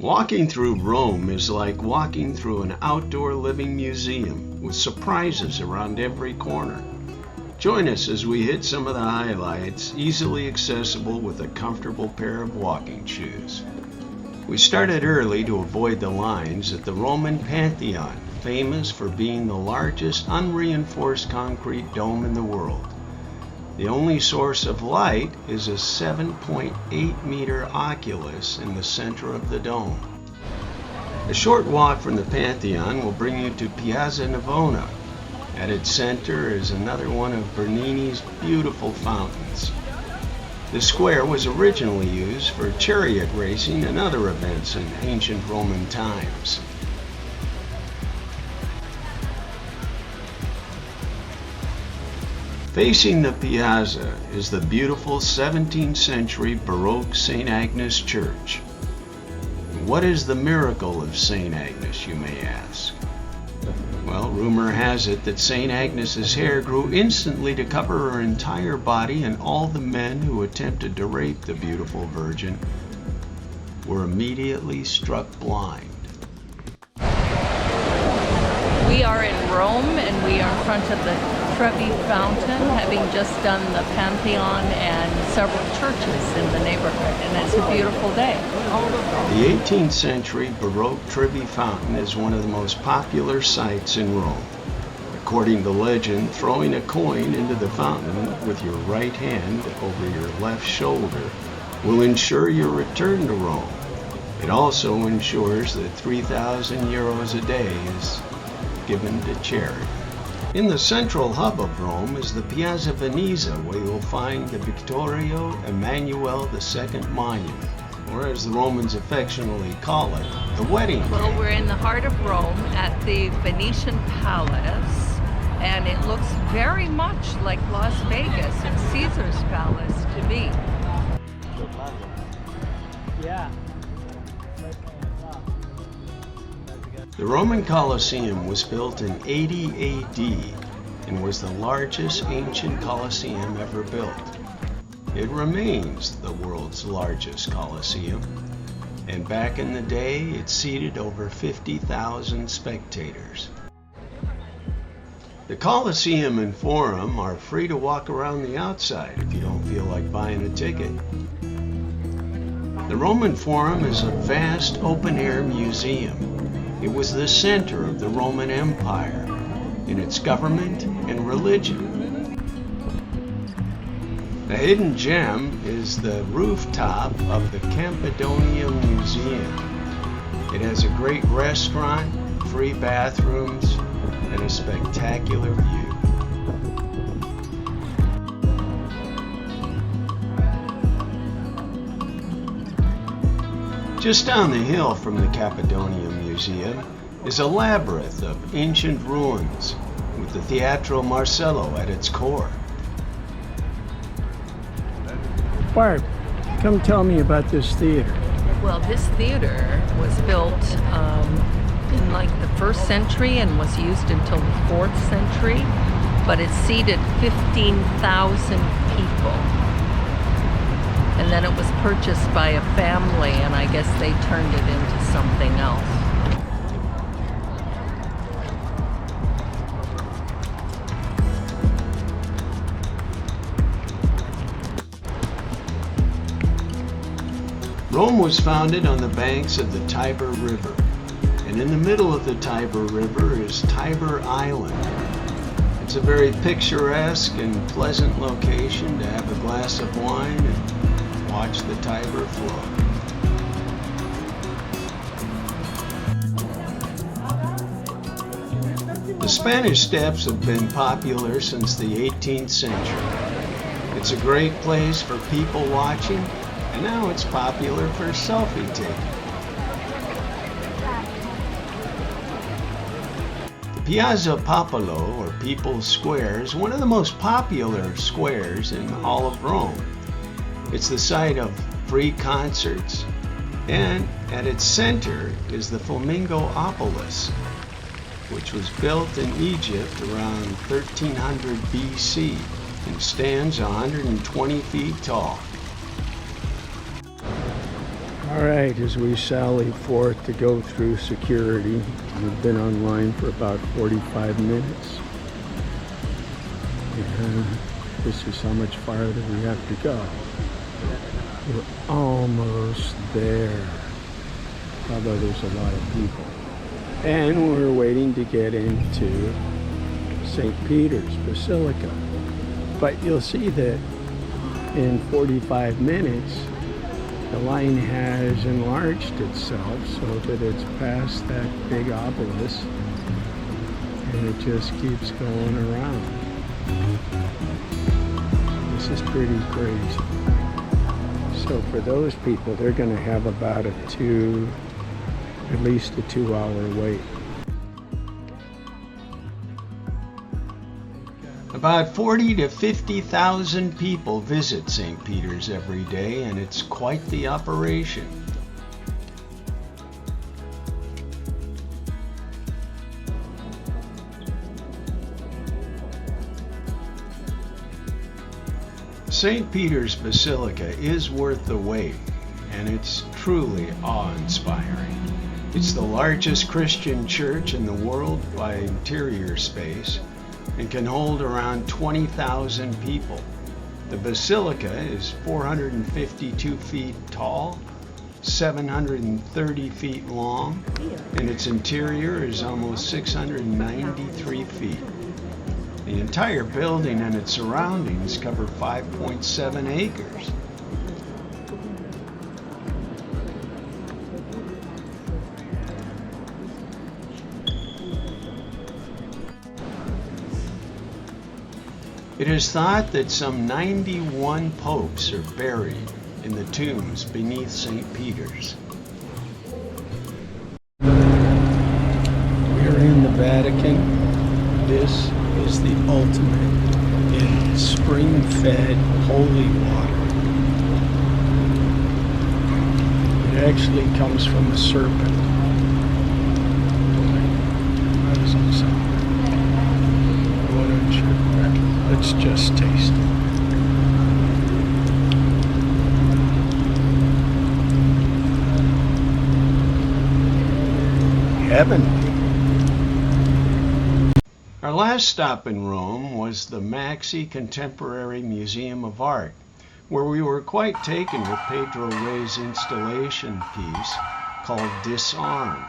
Walking through Rome is like walking through an outdoor living museum with surprises around every corner. Join us as we hit some of the highlights, easily accessible with a comfortable pair of walking shoes. We started early to avoid the lines at the Roman Pantheon, famous for being the largest unreinforced concrete dome in the world. The only source of light is a 7.8 meter oculus in the center of the dome. A short walk from the Pantheon will bring you to Piazza Navona. At its center is another one of Bernini's beautiful fountains. The square was originally used for chariot racing and other events in ancient Roman times. Facing the piazza is the beautiful 17th century Baroque St. Agnes Church. What is the miracle of St. Agnes, you may ask? Well, rumor has it that St. Agnes's hair grew instantly to cover her entire body, and all the men who attempted to rape the beautiful Virgin were immediately struck blind. We are in Rome, and we are in front of the Trevi Fountain, having just done the Pantheon and several churches in the neighborhood, and it's a beautiful day. The 18th century Baroque Trevi Fountain is one of the most popular sights in Rome. According to legend, throwing a coin into the fountain with your right hand over your left shoulder will ensure your return to Rome. It also ensures that 3,000 euros a day is given to charity. In the central hub of Rome is the Piazza Venezia, where you'll find the Vittorio Emanuele II Monument, or as the Romans affectionately call it, the wedding cake. Well, we're in the heart of Rome at the Venetian Palace, and it looks very much like Las Vegas and Caesar's Palace to me. Yeah. The Roman Colosseum was built in 80 AD and was the largest ancient Colosseum ever built. It remains the world's largest Colosseum, and back in the day it seated over 50,000 spectators. The Colosseum and Forum are free to walk around the outside if you don't feel like buying a ticket. The Roman Forum is a vast open-air museum. It was the center of the Roman Empire in its government and religion. A hidden gem is the rooftop of the Campidonia Museum. It has a great restaurant, free bathrooms, and a spectacular view. Just down the hill from the Capitolia Museum is a labyrinth of ancient ruins with the Teatro Marcello at its core. Barb, come tell me about this theater. Well, this theater was built in like the 1st century and was used until the 4th century, but it seated 15,000 people. And then it was purchased by a family, and I guess they turned it into something else. Rome was founded on the banks of the Tiber River, and in the middle of the Tiber River is Tiber Island. It's a very picturesque and pleasant location to have a glass of wine and watch the Tiber flow. The Spanish Steps have been popular since the 18th century. It's a great place for people watching, and now it's popular for selfie taking. The Piazza Popolo, or People's Square, is one of the most popular squares in all of Rome. It's the site of free concerts, and at its center is the Flamingopolis, which was built in Egypt around 1300 BC and stands 120 feet tall. All right, as we sally forth to go through security, we've been online for about 45 minutes. And this is how much farther we have to go. We're almost there. Although there's a lot of people. And we're waiting to get into St. Peter's Basilica. But you'll see that in 45 minutes, the line has enlarged itself so that it's past that big obelisk, and it just keeps going around. This is pretty crazy. So for those people, they're going to have about at least a 2-hour wait. About 40 to 50,000 people visit St. Peter's every day, and it's quite the operation. St. Peter's Basilica is worth the wait, and it's truly awe-inspiring. It's the largest Christian church in the world by interior space and can hold around 20,000 people. The Basilica is 452 feet tall, 730 feet long, and its interior is almost 693 feet. The entire building and its surroundings cover 5.7 acres. It is thought that some 91 popes are buried in the tombs beneath St. Peter's. We are in the Vatican. This is the ultimate in spring-fed holy water. It actually comes from a serpent. That is awesome. What I'm sure. Let's just taste it. Heavenly. Our last stop in Rome was the Maxi Contemporary Museum of Art, where we were quite taken with Pedro Rey's installation piece called Disarm: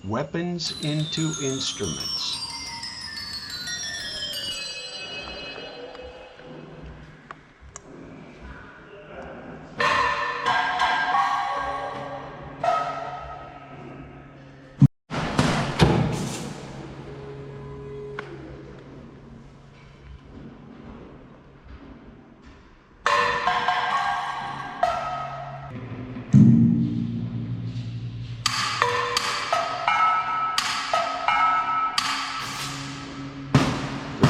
Weapons into Instruments.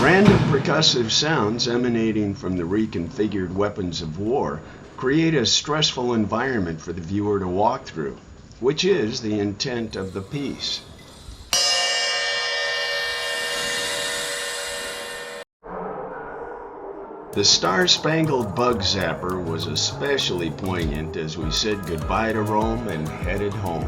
Random percussive sounds emanating from the reconfigured weapons of war create a stressful environment for the viewer to walk through, which is the intent of the piece. The Star-Spangled Bug Zapper was especially poignant as we said goodbye to Rome and headed home.